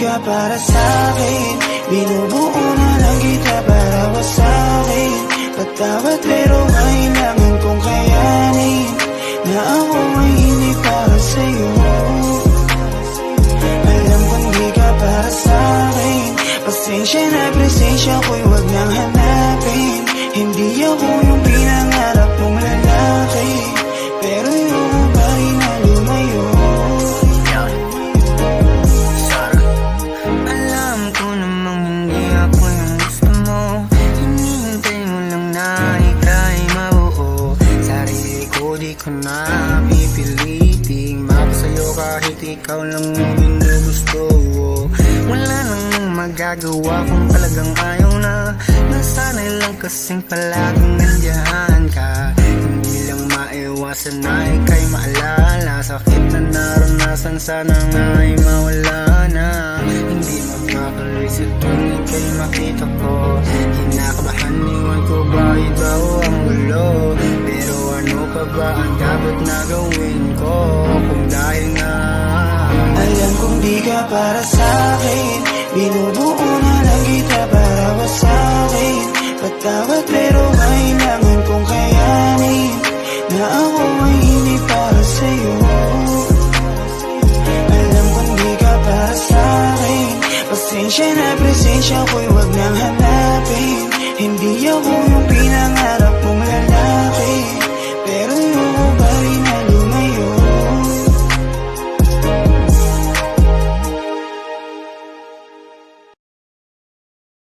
ka para sa'kin, binubuo na lang kita para wasakin. Patawad pero kailangan kong kayanin na ako ay hindi para sa'yo. Alam kong di ka para sa'kin, pasensya na presensya ko'y wag nang hanapin. Hindi ako yung pinangarap mong lalaki, pero yung pa rin na lumayo. Alam ko namang hindi ako yung gusto mo, hinihintay mo lang na ika'y mabuo. Sarili ko di ko na pipiliting mapasayo kahit ikaw lang yung ginugusto. Wala nang magagawa kung talagang ayaw na, nasanay lang kasing palaging nandiyan ka. Hindi lang maiwasan na ika'y maalala, sakit na naranasan sana nga ay mawala na. Hindi magkakaluisip kung ika'y makita ko, kinakabahan iwan ko ba ikaw ang gulo. Pero ano pa ba ang dapat na gawin ko kung dahil nga alam kong di ka para sa'kin, binubuo na lang kita para wasakin. Patawad pero kailangan kong kayanin na ako ay hindi para sa'yo. Alam kong di ka para sa'kin, pasensya na presensya ko'y wag nang hanapin. Hindi ako yung